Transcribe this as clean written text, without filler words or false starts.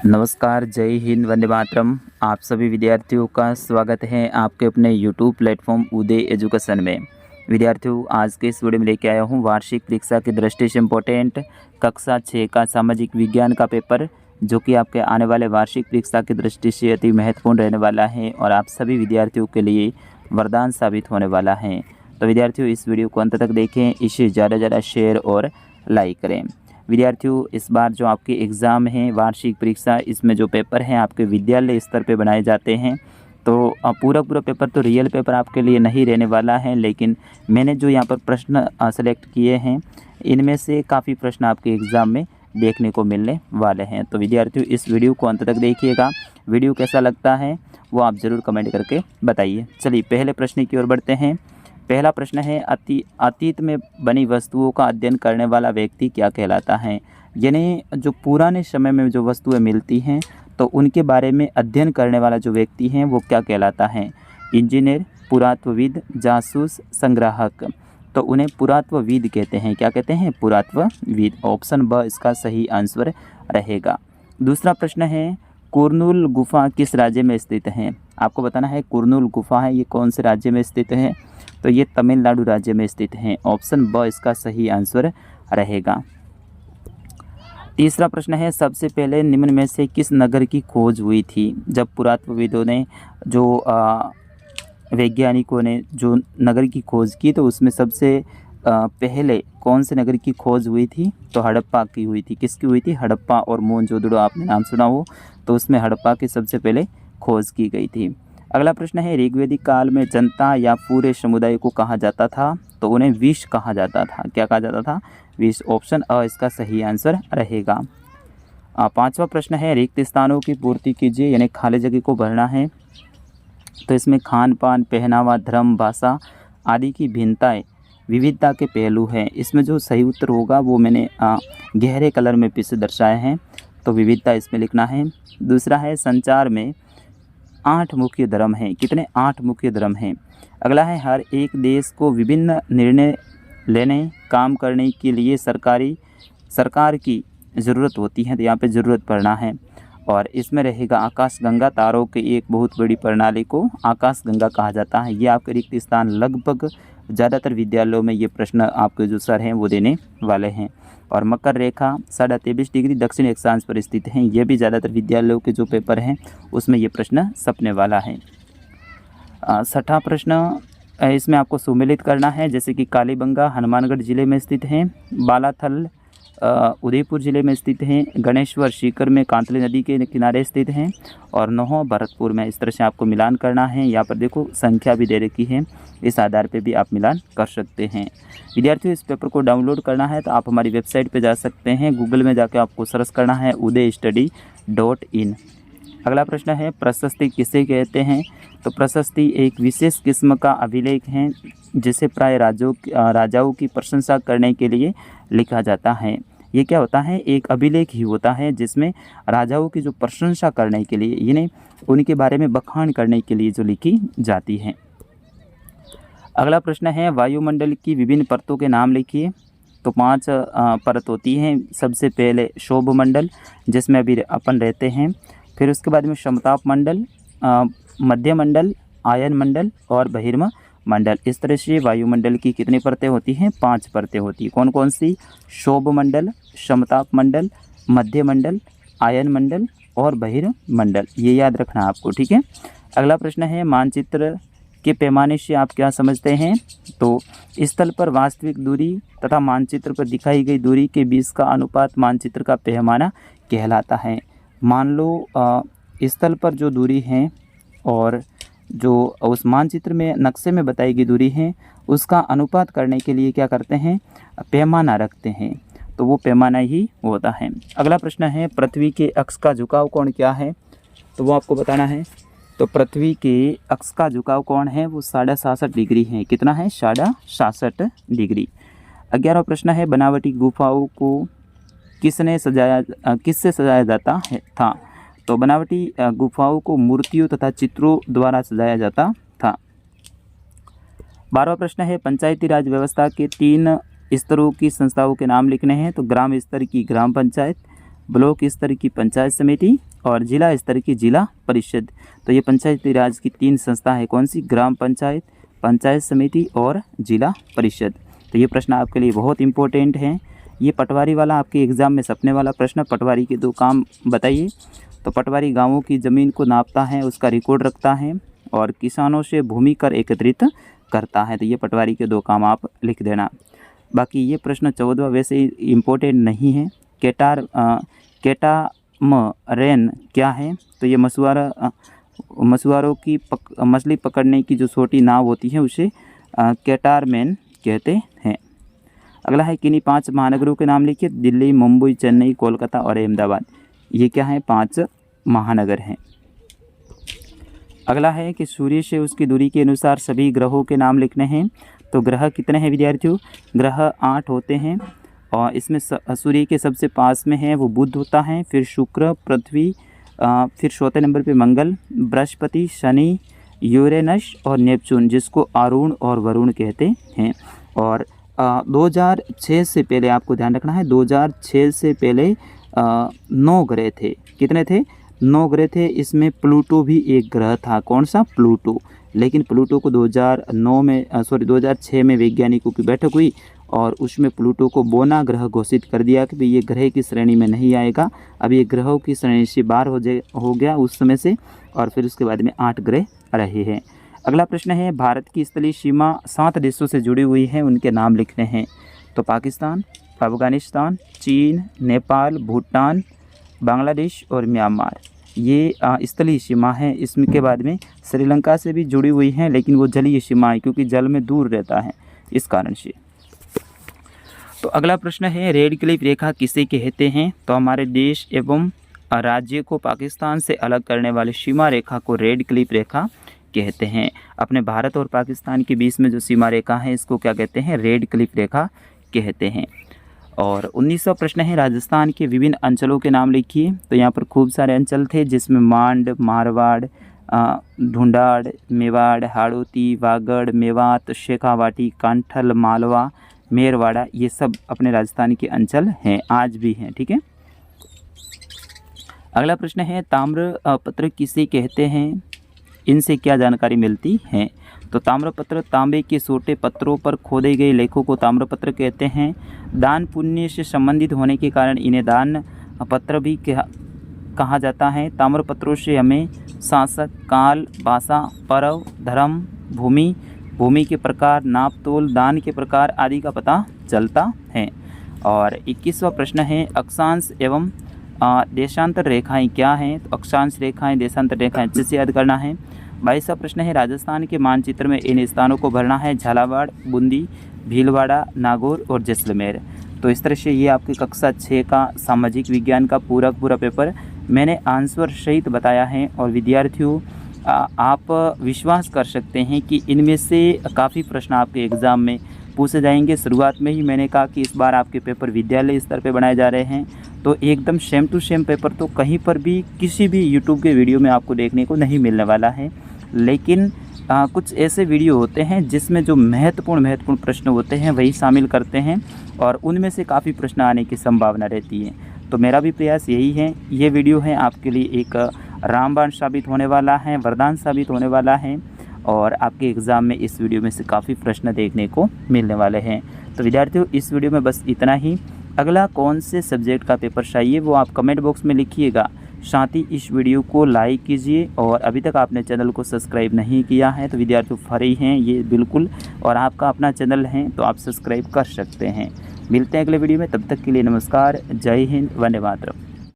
नमस्कार, जय हिंद, वंदे मातरम। आप सभी विद्यार्थियों का स्वागत है आपके अपने यूट्यूब प्लेटफॉर्म उदय एजुकेशन में। विद्यार्थियों, आज के इस वीडियो में लेके आया हूँ वार्षिक परीक्षा की दृष्टि से इम्पोर्टेंट कक्षा 6 का सामाजिक विज्ञान का पेपर, जो कि आपके आने वाले वार्षिक परीक्षा की दृष्टि से अति महत्वपूर्ण रहने वाला है और आप सभी विद्यार्थियों के लिए वरदान साबित होने वाला है। तो विद्यार्थियों, इस वीडियो को अंत तक देखें, इसे ज़्यादा से ज़्यादा शेयर और लाइक करें। विद्यार्थियों, इस बार जो आपके एग्ज़ाम हैं वार्षिक परीक्षा, इसमें जो पेपर हैं आपके विद्यालय स्तर पे बनाए जाते हैं। तो पूरा पेपर तो रियल पेपर आपके लिए नहीं रहने वाला है, लेकिन मैंने जो यहाँ पर प्रश्न सेलेक्ट किए हैं, इनमें से काफ़ी प्रश्न आपके एग्ज़ाम में देखने को मिलने वाले हैं। तो विद्यार्थियों, इस वीडियो को अंत तक देखिएगा। वीडियो कैसा लगता है वो आप ज़रूर कमेंट करके बताइए। चलिए पहले प्रश्न की ओर बढ़ते हैं। पहला प्रश्न है, अतीत में बनी वस्तुओं का अध्ययन करने वाला व्यक्ति क्या कहलाता है। यानी जो पुराने समय में जो वस्तुएं मिलती हैं तो उनके बारे में अध्ययन करने वाला जो व्यक्ति हैं वो क्या कहलाता है। इंजीनियर, पुरातत्वविद, जासूस, संग्राहक। तो उन्हें पुरातत्वविद कहते हैं। क्या कहते हैं? पुरातत्वविद। ऑप्शन ब इसका सही आंसर रहेगा। दूसरा प्रश्न है, कुरनूल गुफा किस राज्य में स्थित है। आपको बताना है कुरनूल गुफा है ये कौन से राज्य में स्थित है। तो ये तमिलनाडु राज्य में स्थित है। ऑप्शन ब इसका सही आंसर रहेगा। तीसरा प्रश्न है, सबसे पहले निम्न में से किस नगर की खोज हुई थी। जब पुरातत्वविदों ने जो वैज्ञानिकों ने जो नगर की खोज की तो उसमें सबसे पहले कौन से नगर की खोज हुई थी। तो हड़प्पा की हुई थी। किसकी हुई थी? हड़प्पा और मोहनजोदड़ो, आपने नाम सुना हो तो उसमें हड़प्पा की सबसे पहले खोज की गई थी। अगला प्रश्न है, ऋग्वैदिक काल में जनता या पूरे समुदाय को कहा जाता था। तो उन्हें विश कहा जाता था। क्या कहा जाता था? विश। ऑप्शन अ इसका सही आंसर रहेगा। पांचवा प्रश्न है, रिक्त स्थानों की पूर्ति कीजिए, यानी खाली जगह को भरना है। तो इसमें खान पान, पहनावा, धर्म, भाषा आदि की भिन्नताएं विविधता के पहलू हैं। इसमें जो सही उत्तर होगा वो मैंने गहरे कलर में पीछे दर्शाए हैं, तो विविधता इसमें लिखना है। दूसरा है, संचार में 8 मुख्य धर्म हैं। कितने? 8 मुख्य धर्म हैं। अगला है, हर एक देश को विभिन्न निर्णय लेने काम करने के लिए सरकार की ज़रूरत होती है। तो यहाँ पे ज़रूरत पड़ना है। और इसमें रहेगा आकाशगंगा, तारों की एक बहुत बड़ी प्रणाली को आकाशगंगा कहा जाता है। ये आपके रिक्त स्थान लगभग ज़्यादातर विद्यालयों में ये प्रश्न आपके जो सर हैं वो देने वाले हैं। और मकर रेखा 23.5 डिग्री दक्षिण अक्षांश पर स्थित हैं। ये भी ज़्यादातर विद्यालयों के जो पेपर हैं उसमें ये प्रश्न छपने वाला है। छठा प्रश्न, इसमें आपको सुमेलित करना है, जैसे कि कालीबंगा हनुमानगढ़ जिले में स्थित है, बालाथल उदयपुर जिले में स्थित हैं, गणेश्वर सीकर में कांतली नदी के किनारे स्थित हैं, और नौहा भरतपुर में। इस तरह से आपको मिलान करना है। यहाँ पर देखो संख्या भी दे रखी है, इस आधार पे भी आप मिलान कर सकते हैं। विद्यार्थियों, इस पेपर को डाउनलोड करना है तो आप हमारी वेबसाइट पे जा सकते हैं। गूगल में जाकर आपको सर्च करना है udaystudy.in। अगला प्रश्न है, प्रशस्ति किसे कहते हैं। तो प्रशस्ति एक विशेष किस्म का अभिलेख है जिसे प्राय राजाओं की प्रशंसा करने के लिए लिखा जाता है। ये क्या होता है? एक अभिलेख ही होता है जिसमें राजाओं की जो प्रशंसा करने के लिए, यानी उनके बारे में बखान करने के लिए जो लिखी जाती है। अगला प्रश्न है, वायुमंडल की विभिन्न परतों के नाम लिखिए। तो 5 परत होती हैं। सबसे पहले शोभ मंडल, जिसमें अभी अपन रहते हैं। फिर उसके बाद में समताप मंडल, मध्य मंडल, आयन मंडल और बहिर्म मंडल। इस तरह से वायुमंडल की कितनी परतें होती हैं? 5 परतें होती हैं। कौन कौन सी? शोभ मंडल, समताप मंडल, मध्य मंडल, आयन मंडल और बहिर्म मंडल। ये याद रखना आपको, ठीक है। अगला प्रश्न है, मानचित्र के पैमाने से आप क्या समझते हैं। तो स्थल पर वास्तविक दूरी तथा मानचित्र पर दिखाई गई दूरी के बीच का अनुपात मानचित्र का पैमाना कहलाता है। मान लो स्थल पर जो दूरी है और जो उस मानचित्र में नक्शे में बताई गई दूरी है उसका अनुपात करने के लिए क्या करते हैं? पैमाना रखते हैं। तो वो पैमाना ही होता है। अगला प्रश्न है, पृथ्वी के अक्ष का झुकाव कोण क्या है। तो वो आपको बताना है। तो पृथ्वी के अक्ष का झुकाव कोण है वो 66.5 डिग्री है। कितना है? 66.5 डिग्री। 11वां प्रश्न है, बनावटी गुफाओं को किससे सजाया जाता था। तो बनावटी गुफाओं को मूर्तियों तथा चित्रों द्वारा सजाया जाता था। 12वां प्रश्न है, पंचायती राज व्यवस्था के 3 स्तरों की संस्थाओं के नाम लिखने हैं। तो ग्राम स्तर की ग्राम पंचायत, ब्लॉक स्तर की पंचायत समिति और जिला स्तर की जिला परिषद। तो ये पंचायती राज की 3 संस्था है, कौन सी? ग्राम पंचायत, पंचायत समिति और जिला परिषद। तो ये प्रश्न आपके लिए बहुत इंपॉर्टेंट है। ये पटवारी वाला आपके एग्ज़ाम में सपने वाला प्रश्न। पटवारी के 2 काम बताइए। तो पटवारी गाँवों की ज़मीन को नापता है, उसका रिकॉर्ड रखता है और किसानों से भूमि कर एकत्रित करता है। तो ये पटवारी के 2 काम आप लिख देना। बाकी ये प्रश्न 14वां वैसे इम्पोर्टेंट नहीं है। कैटामरेन क्या है? तो ये मछुआरों की मछली पकड़ने की जो छोटी नाव होती है उसे कैटारमैन कहते हैं। अगला है किन्हीं 5 महानगरों के नाम लिखिए। दिल्ली, मुंबई, चेन्नई, कोलकाता और अहमदाबाद। ये क्या है? 5 महानगर हैं। अगला है कि सूर्य से उसकी दूरी के अनुसार सभी ग्रहों के नाम लिखने हैं। तो ग्रह कितने हैं विद्यार्थियों? ग्रह 8 होते हैं और इसमें सूर्य के सबसे पास में है वो बुध होता है, फिर शुक्र, पृथ्वी, फिर 4थे नंबर पे मंगल, बृहस्पति, शनि, यूरेनस और नेपच्यून, जिसको अरुण और वरुण कहते हैं। और 2006 से पहले आपको ध्यान रखना है, 2006 से पहले 9 ग्रह थे। कितने थे? 9 ग्रह थे। इसमें प्लूटो भी एक ग्रह था। कौन सा? प्लूटो। लेकिन प्लूटो को 2006 में वैज्ञानिकों की बैठक हुई और उसमें प्लूटो को बोना ग्रह घोषित कर दिया कि भाई ये ग्रह की श्रेणी में नहीं आएगा। अब ये ग्रहों की श्रेणी से बाहर हो गया उस समय से, और फिर उसके बाद में 8 ग्रह रहे हैं। अगला प्रश्न है, भारत की स्थलीय सीमा 7 देशों से जुड़ी हुई है, उनके नाम लिखने हैं। तो पाकिस्तान, अफगानिस्तान, चीन, नेपाल, भूटान, बांग्लादेश और म्यांमार, ये स्थलीय सीमा है। इसके बाद में श्रीलंका से भी जुड़ी हुई है, लेकिन वो जलीय सीमा है क्योंकि जल में दूर रहता है, इस कारण से। तो अगला प्रश्न है, रेड क्लिफ रेखा किसे कहते हैं? तो हमारे देश एवं राज्य को पाकिस्तान से अलग करने वाली सीमा रेखा को रेड क्लिफ रेखा कहते हैं। अपने भारत और पाकिस्तान के बीच में जो सीमा रेखा है इसको क्या कहते हैं? रेड क्लिफ रेखा कहते हैं। और 19वां प्रश्न है, राजस्थान के विभिन्न अंचलों के नाम लिखिए। तो यहाँ पर खूब सारे अंचल थे, जिसमें मांड, मारवाड़, ढूंढाड़, मेवाड़, हाड़ौती, वागड़, मेवात, शेखावाटी, कांठल, मालवा, मेरवाड़ा, ये सब अपने राजस्थान के अंचल हैं, आज भी हैं। ठीक है। अगला प्रश्न है, ताम्रपत्र किसे कहते हैं? इनसे क्या जानकारी मिलती है? तो ताम्रपत्र तांबे के छोटे पत्रों पर खोदे गए लेखों को ताम्रपत्र कहते हैं। दान पुण्य से संबंधित होने के कारण इन्हें दान पत्र भी कहा जाता है। ताम्रपत्रों से हमें शासक, काल, भाषा, पर्व, धर्म, भूमि के प्रकार, नाप तोल, दान के प्रकार आदि का पता चलता है। और 21वां प्रश्न है, अक्षांश एवं देशांतर रेखाएं क्या हैं? तो अक्षांश रेखाएं, देशांतर रेखाएं अच्छे से याद करना है। 22वां प्रश्न है, राजस्थान के मानचित्र में इन स्थानों को भरना है। झालावाड़, बूंदी, भीलवाड़ा, नागौर और जैसलमेर। तो इस तरह से ये आपकी कक्षा 6 का सामाजिक विज्ञान का पूरा पेपर मैंने आंसर सहित बताया है। और विद्यार्थियों, आप विश्वास कर सकते हैं कि इनमें से काफ़ी प्रश्न आपके एग्ज़ाम में पूछे जाएंगे। शुरुआत में ही मैंने कहा कि इस बार आपके पेपर विद्यालय स्तर पे बनाए जा रहे हैं, तो एकदम सेम टू सेम पेपर तो कहीं पर भी किसी भी यूट्यूब के वीडियो में आपको देखने को नहीं मिलने वाला है। लेकिन कुछ ऐसे वीडियो होते हैं जिसमें जो महत्वपूर्ण प्रश्न होते हैं वही शामिल करते हैं और उनमें से काफ़ी प्रश्न आने की संभावना रहती है। तो मेरा भी प्रयास यही है, ये वीडियो है आपके लिए एक रामबाण साबित होने वाला है, वरदान साबित होने वाला है और आपके एग्ज़ाम में इस वीडियो में से काफ़ी प्रश्न देखने को मिलने वाले हैं। तो विद्यार्थियों, इस वीडियो में बस इतना ही। अगला कौन से सब्जेक्ट का पेपर चाहिए वो आप कमेंट बॉक्स में लिखिएगा। साथ ही इस वीडियो को लाइक कीजिए और अभी तक आपने चैनल को सब्सक्राइब नहीं किया है तो विद्यार्थियों फ्री हैं ये बिल्कुल, और आपका अपना चैनल है तो आप सब्सक्राइब कर सकते हैं। मिलते हैं अगले वीडियो में, तब तक के लिए नमस्कार, जय हिंद, वंदे मातरम।